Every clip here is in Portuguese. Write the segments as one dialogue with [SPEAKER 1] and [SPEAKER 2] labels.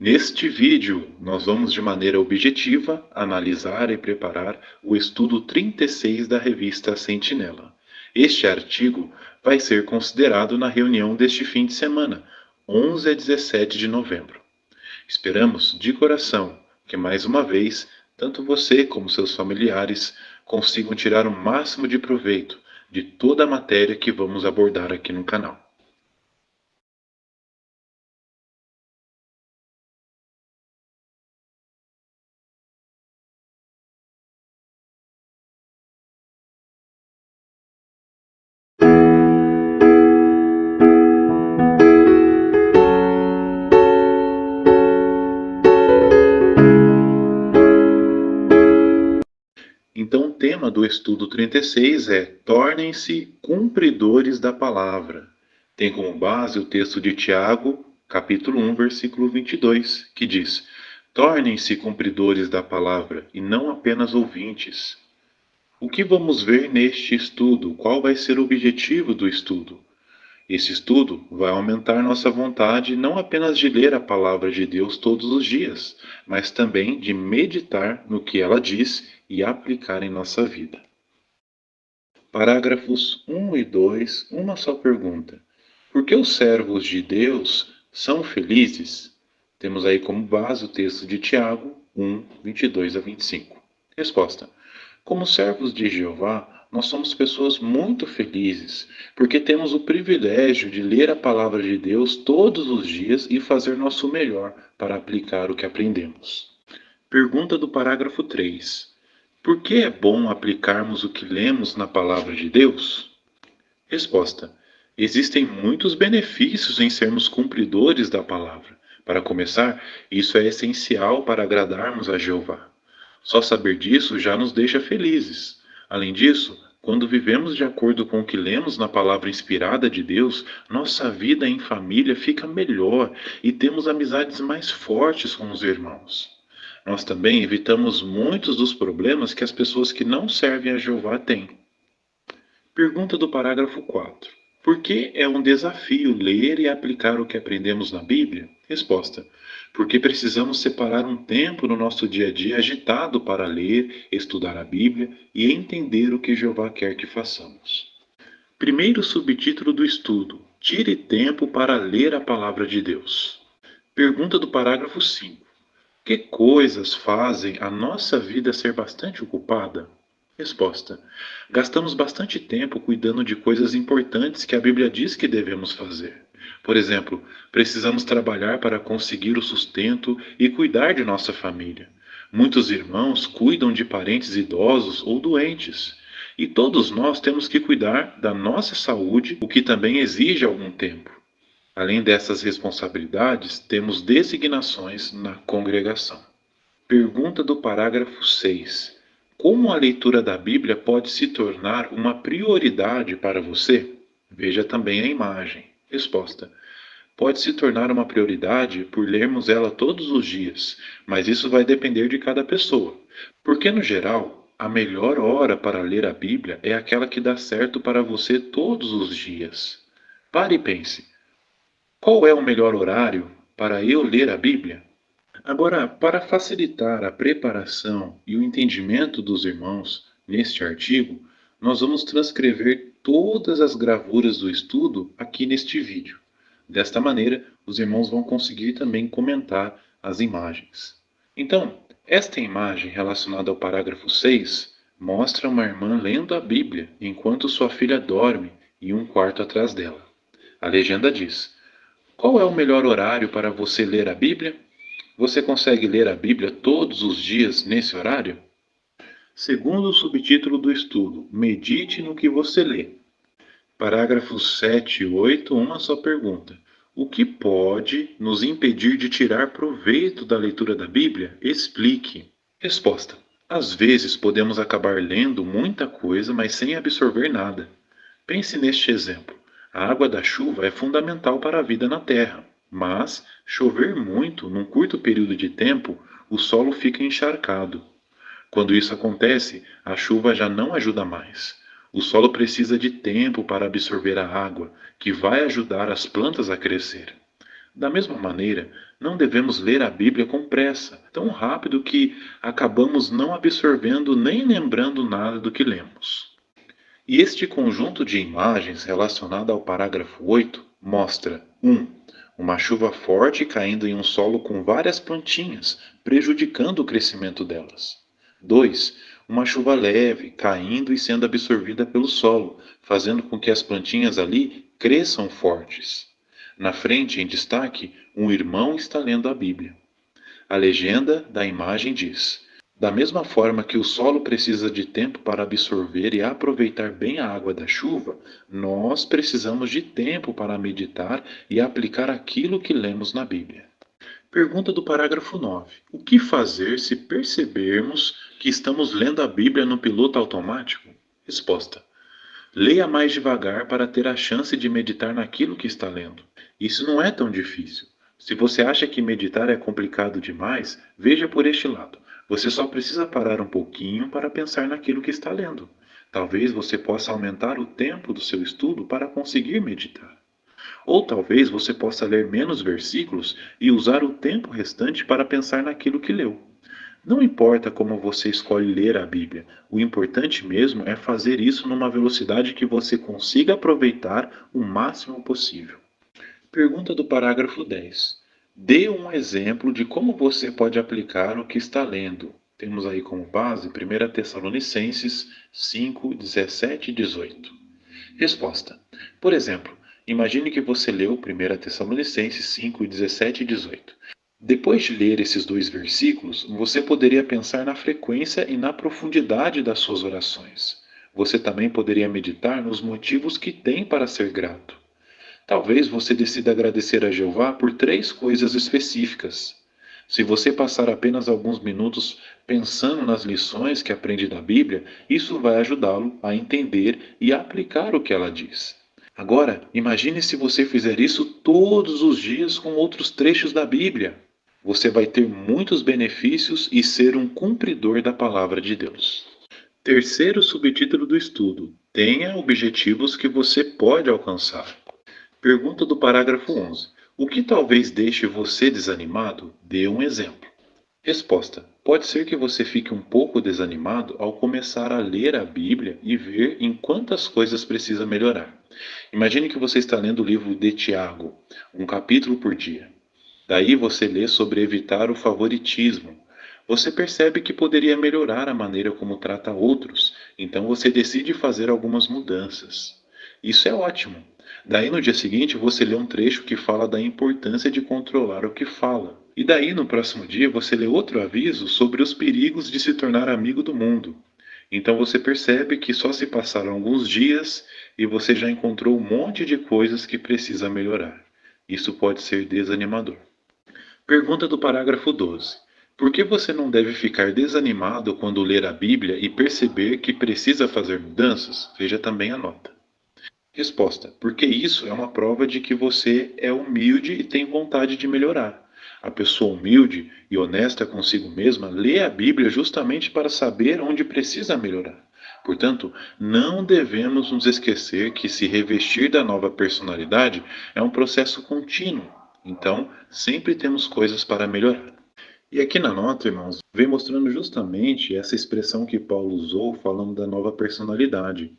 [SPEAKER 1] Neste vídeo, nós vamos de maneira objetiva analisar e preparar o estudo 36 da revista Sentinela. Este artigo vai ser considerado na reunião deste fim de semana, 11 a 17 de novembro. Esperamos de coração que mais uma vez, tanto você como seus familiares consigam tirar o máximo de proveito de toda a matéria que vamos abordar aqui no canal. Então, o tema do estudo 36 é Tornem-se cumpridores da palavra. Tem como base o texto de Tiago, capítulo 1, versículo 22, que diz: Tornem-se cumpridores da palavra e não apenas ouvintes. O que vamos ver neste estudo? Qual vai ser o objetivo do estudo? Esse estudo vai aumentar nossa vontade não apenas de ler a palavra de Deus todos os dias, mas também de meditar no que ela diz e aplicar em nossa vida. Parágrafos 1 e 2, uma só pergunta. Por que os servos de Deus são felizes? Temos aí como base o texto de Tiago 1, 22 a 25. Resposta. Como servos de Jeová, nós somos pessoas muito felizes, porque temos o privilégio de ler a palavra de Deus todos os dias e fazer nosso melhor para aplicar o que aprendemos. Pergunta do parágrafo 3. Por que é bom aplicarmos o que lemos na palavra de Deus? Resposta. Existem muitos benefícios em sermos cumpridores da palavra. Para começar, isso é essencial para agradarmos a Jeová. Só saber disso já nos deixa felizes. Além disso, quando vivemos de acordo com o que lemos na palavra inspirada de Deus, nossa vida em família fica melhor e temos amizades mais fortes com os irmãos. Nós também evitamos muitos dos problemas que as pessoas que não servem a Jeová têm. Pergunta do parágrafo 4. Por que é um desafio ler e aplicar o que aprendemos na Bíblia? Resposta. Porque precisamos separar um tempo no nosso dia a dia agitado para ler, estudar a Bíblia e entender o que Jeová quer que façamos. Primeiro subtítulo do estudo: Tire tempo para ler a palavra de Deus. Pergunta do parágrafo 5. Que coisas fazem a nossa vida ser bastante ocupada? Resposta. Gastamos bastante tempo cuidando de coisas importantes que a Bíblia diz que devemos fazer. Por exemplo, precisamos trabalhar para conseguir o sustento e cuidar de nossa família. Muitos irmãos cuidam de parentes idosos ou doentes. E todos nós temos que cuidar da nossa saúde, o que também exige algum tempo. Além dessas responsabilidades, temos designações na congregação. Pergunta do parágrafo 6. Como a leitura da Bíblia pode se tornar uma prioridade para você? Veja também a imagem. Resposta. Pode se tornar uma prioridade por lermos ela todos os dias, mas isso vai depender de cada pessoa. Porque, no geral, a melhor hora para ler a Bíblia é aquela que dá certo para você todos os dias. Pare e pense. Qual é o melhor horário para eu ler a Bíblia? Agora, para facilitar a preparação e o entendimento dos irmãos neste artigo, nós vamos transcrever todas as gravuras do estudo aqui neste vídeo. Desta maneira, os irmãos vão conseguir também comentar as imagens. Então, esta imagem relacionada ao parágrafo 6 mostra uma irmã lendo a Bíblia enquanto sua filha dorme em um quarto atrás dela. A legenda diz: Qual é o melhor horário para você ler a Bíblia? Você consegue ler a Bíblia todos os dias nesse horário? Segundo o subtítulo do estudo, medite no que você lê. Parágrafos 7 e 8, uma só pergunta. O que pode nos impedir de tirar proveito da leitura da Bíblia? Explique. Resposta. Às vezes podemos acabar lendo muita coisa, mas sem absorver nada. Pense neste exemplo. A água da chuva é fundamental para a vida na Terra. Mas, chover muito num curto período de tempo, o solo fica encharcado. Quando isso acontece, a chuva já não ajuda mais. O solo precisa de tempo para absorver a água, que vai ajudar as plantas a crescer. Da mesma maneira, não devemos ler a Bíblia com pressa, tão rápido que acabamos não absorvendo nem lembrando nada do que lemos. E este conjunto de imagens relacionado ao parágrafo 8 mostra 1. Uma chuva forte caindo em um solo com várias plantinhas, prejudicando o crescimento delas. 2. Uma chuva leve caindo e sendo absorvida pelo solo, fazendo com que as plantinhas ali cresçam fortes. Na frente, em destaque, um irmão está lendo a Bíblia. A legenda da imagem diz: da mesma forma que o solo precisa de tempo para absorver e aproveitar bem a água da chuva, nós precisamos de tempo para meditar e aplicar aquilo que lemos na Bíblia. Pergunta do parágrafo 9. O que fazer se percebermos que estamos lendo a Bíblia no piloto automático? Resposta: leia mais devagar para ter a chance de meditar naquilo que está lendo. Isso não é tão difícil. Se você acha que meditar é complicado demais, veja por este lado. Você só precisa parar um pouquinho para pensar naquilo que está lendo. Talvez você possa aumentar o tempo do seu estudo para conseguir meditar. Ou talvez você possa ler menos versículos e usar o tempo restante para pensar naquilo que leu. Não importa como você escolhe ler a Bíblia, o importante mesmo é fazer isso numa velocidade que você consiga aproveitar o máximo possível. Pergunta do parágrafo 10. Dê um exemplo de como você pode aplicar o que está lendo. Temos aí como base 1 Tessalonicenses 5, 17 e 18. Resposta. Por exemplo, imagine que você leu 1 Tessalonicenses 5, 17 e 18. Depois de ler esses dois versículos, você poderia pensar na frequência e na profundidade das suas orações. Você também poderia meditar nos motivos que tem para ser grato. Talvez você decida agradecer a Jeová por 3 coisas específicas. Se você passar apenas alguns minutos pensando nas lições que aprende da Bíblia, isso vai ajudá-lo a entender e aplicar o que ela diz. Agora, imagine se você fizer isso todos os dias com outros trechos da Bíblia. Você vai ter muitos benefícios e ser um cumpridor da palavra de Deus. Terceiro subtítulo do estudo: tenha objetivos que você pode alcançar. Pergunta do parágrafo 11. O que talvez deixe você desanimado? Dê um exemplo. Resposta: pode ser que você fique um pouco desanimado ao começar a ler a Bíblia e ver em quantas coisas precisa melhorar. Imagine que você está lendo o livro de Tiago, um capítulo por dia. Daí você lê sobre evitar o favoritismo. Você percebe que poderia melhorar a maneira como trata outros, então você decide fazer algumas mudanças. Isso é ótimo. Daí no dia seguinte você lê um trecho que fala da importância de controlar o que fala. E daí no próximo dia você lê outro aviso sobre os perigos de se tornar amigo do mundo. Então você percebe que só se passaram alguns dias e você já encontrou um monte de coisas que precisa melhorar. Isso pode ser desanimador. Pergunta do parágrafo 12. Por que você não deve ficar desanimado quando ler a Bíblia e perceber que precisa fazer mudanças? Veja também a nota. Resposta: porque isso é uma prova de que você é humilde e tem vontade de melhorar. A pessoa humilde e honesta consigo mesma lê a Bíblia justamente para saber onde precisa melhorar. Portanto, não devemos nos esquecer que se revestir da nova personalidade é um processo contínuo. Então, sempre temos coisas para melhorar. E aqui na nota, irmãos, vem mostrando justamente essa expressão que Paulo usou falando da nova personalidade.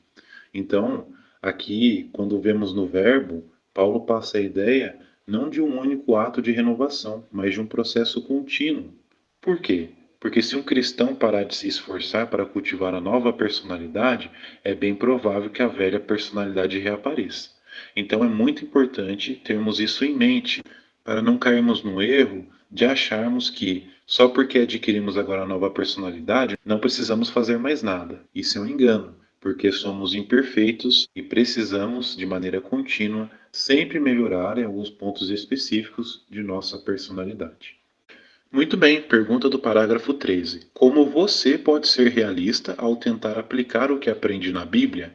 [SPEAKER 1] Então, aqui, quando vemos no verbo, Paulo passa a ideia não de um único ato de renovação, mas de um processo contínuo. Por quê? Porque se um cristão parar de se esforçar para cultivar a nova personalidade, é bem provável que a velha personalidade reapareça. Então é muito importante termos isso em mente, para não cairmos no erro de acharmos que, só porque adquirimos agora a nova personalidade, não precisamos fazer mais nada. Isso é um engano, porque somos imperfeitos e precisamos, de maneira contínua, sempre melhorar em alguns pontos específicos de nossa personalidade. Muito bem, pergunta do parágrafo 13. Como você pode ser realista ao tentar aplicar o que aprende na Bíblia?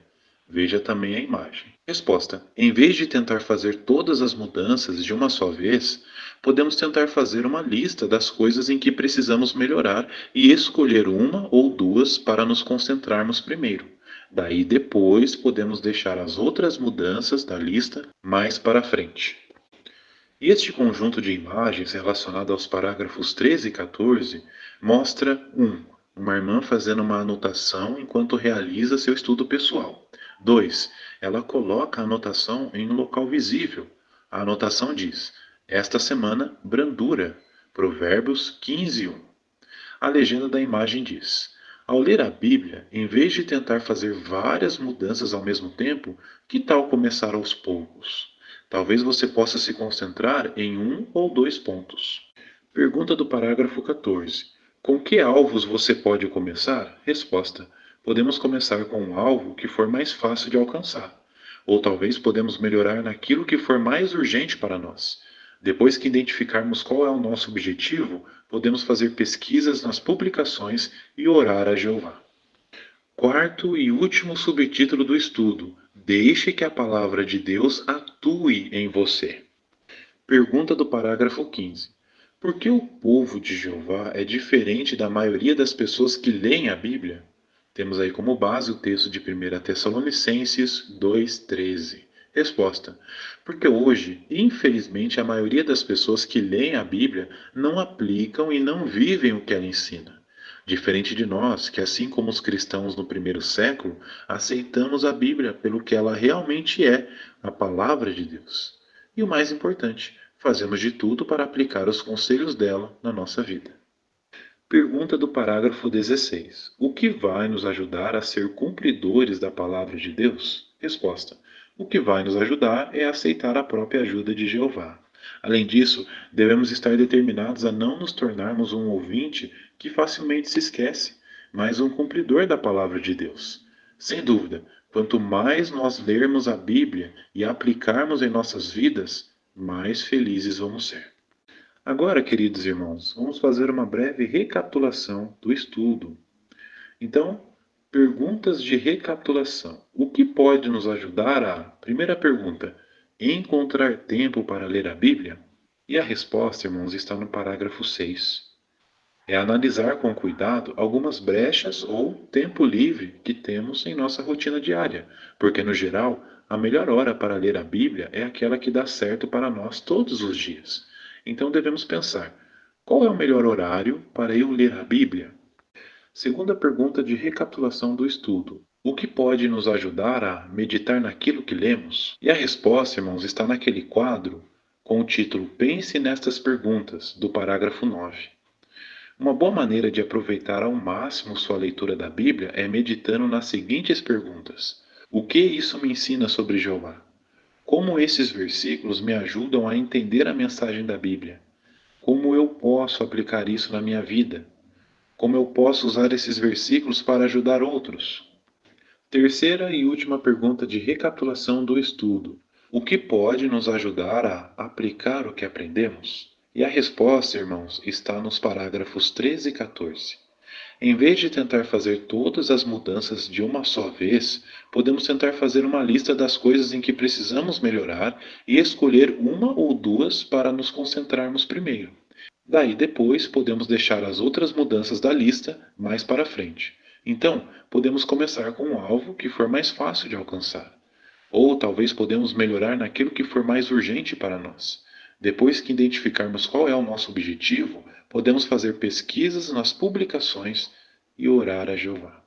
[SPEAKER 1] Veja também a imagem. Resposta: em vez de tentar fazer todas as mudanças de uma só vez, podemos tentar fazer uma lista das coisas em que precisamos melhorar e escolher uma ou duas para nos concentrarmos primeiro. Daí depois podemos deixar as outras mudanças da lista mais para frente. E este conjunto de imagens relacionado aos parágrafos 13 e 14 mostra uma irmã fazendo uma anotação enquanto realiza seu estudo pessoal. 2. Ela coloca a anotação em um local visível. A anotação diz: esta semana, brandura. Provérbios 15:1. A legenda da imagem diz: ao ler a Bíblia, em vez de tentar fazer várias mudanças ao mesmo tempo, que tal começar aos poucos? Talvez você possa se concentrar em um ou dois pontos. Pergunta do parágrafo 14. Com que alvos você pode começar? Resposta: podemos começar com um alvo que for mais fácil de alcançar. Ou talvez podemos melhorar naquilo que for mais urgente para nós. Depois que identificarmos qual é o nosso objetivo, podemos fazer pesquisas nas publicações e orar a Jeová. Quarto e último subtítulo do estudo: deixe que a palavra de Deus atue em você. Pergunta do parágrafo 15. Por que o povo de Jeová é diferente da maioria das pessoas que leem a Bíblia? Temos aí como base o texto de 1 Tessalonicenses 2,13. Resposta: porque hoje, infelizmente, a maioria das pessoas que leem a Bíblia não aplicam e não vivem o que ela ensina. Diferente de nós, que assim como os cristãos no primeiro século, aceitamos a Bíblia pelo que ela realmente é, a palavra de Deus. E o mais importante, fazemos de tudo para aplicar os conselhos dela na nossa vida. Pergunta do parágrafo 16. O que vai nos ajudar a ser cumpridores da palavra de Deus? Resposta: o que vai nos ajudar é aceitar a própria ajuda de Jeová. Além disso, devemos estar determinados a não nos tornarmos um ouvinte que facilmente se esquece, mas um cumpridor da palavra de Deus. Sem dúvida, quanto mais nós lermos a Bíblia e a aplicarmos em nossas vidas, mais felizes vamos ser. Agora, queridos irmãos, vamos fazer uma breve recapitulação do estudo. Então, perguntas de recapitulação. O que pode nos ajudar a, primeira pergunta, encontrar tempo para ler a Bíblia? E a resposta, irmãos, está no parágrafo 6. É analisar com cuidado algumas brechas ou tempo livre que temos em nossa rotina diária, porque, no geral, a melhor hora para ler a Bíblia é aquela que dá certo para nós todos os dias. Então devemos pensar: qual é o melhor horário para eu ler a Bíblia? Segunda pergunta de recapitulação do estudo: o que pode nos ajudar a meditar naquilo que lemos? E a resposta, irmãos, está naquele quadro com o título Pense nestas perguntas, do parágrafo 9. Uma boa maneira de aproveitar ao máximo sua leitura da Bíblia é meditando nas seguintes perguntas: o que isso me ensina sobre Jeová? Como esses versículos me ajudam a entender a mensagem da Bíblia? Como eu posso aplicar isso na minha vida? Como eu posso usar esses versículos para ajudar outros? Terceira e última pergunta de recapitulação do estudo: o que pode nos ajudar a aplicar o que aprendemos? E a resposta, irmãos, está nos parágrafos 13 e 14. Em vez de tentar fazer todas as mudanças de uma só vez, podemos tentar fazer uma lista das coisas em que precisamos melhorar e escolher uma ou duas para nos concentrarmos primeiro. Daí depois podemos deixar as outras mudanças da lista mais para frente. Então, podemos começar com um alvo que for mais fácil de alcançar. Ou talvez podemos melhorar naquilo que for mais urgente para nós. Depois que identificarmos qual é o nosso objetivo, podemos fazer pesquisas nas publicações e orar a Jeová.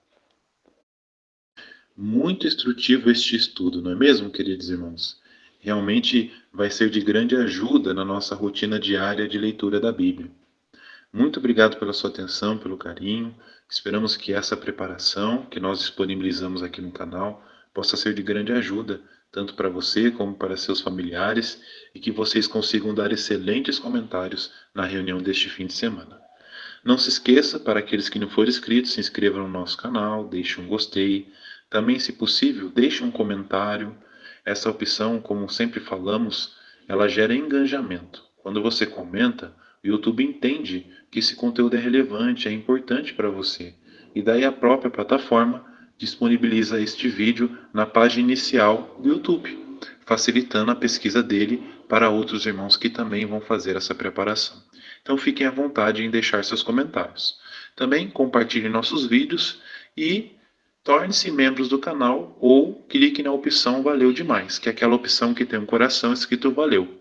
[SPEAKER 1] Muito instrutivo este estudo, não é mesmo, queridos irmãos? Realmente vai ser de grande ajuda na nossa rotina diária de leitura da Bíblia. Muito obrigado pela sua atenção, pelo carinho. Esperamos que essa preparação que nós disponibilizamos aqui no canal possa ser de grande ajuda, tanto para você como para seus familiares, e que vocês consigam dar excelentes comentários na reunião deste fim de semana. Não se esqueça, para aqueles que não forem inscritos, se inscrevam no nosso canal, deixe um gostei. Também, se possível, deixe um comentário. Essa opção, como sempre falamos, ela gera engajamento. Quando você comenta, o YouTube entende que esse conteúdo é relevante, é importante para você. E daí a própria plataforma disponibiliza este vídeo na página inicial do YouTube, facilitando a pesquisa dele para outros irmãos que também vão fazer essa preparação. Então fiquem à vontade em deixar seus comentários. Também compartilhem nossos vídeos e torne-se membros do canal ou clique na opção Valeu Demais, que é aquela opção que tem um coração escrito Valeu.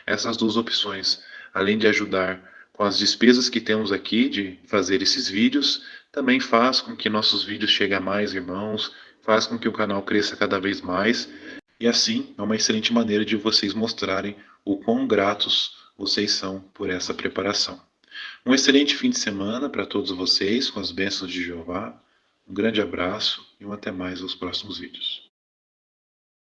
[SPEAKER 1] Essas duas opções, além de ajudar com as despesas que temos aqui de fazer esses vídeos, também faz com que nossos vídeos cheguem a mais irmãos, faz com que o canal cresça cada vez mais, e assim é uma excelente maneira de vocês mostrarem o quão gratos vocês são por essa preparação. Um excelente fim de semana para todos vocês, com as bênçãos de Jeová. Um grande abraço e um até mais nos próximos vídeos.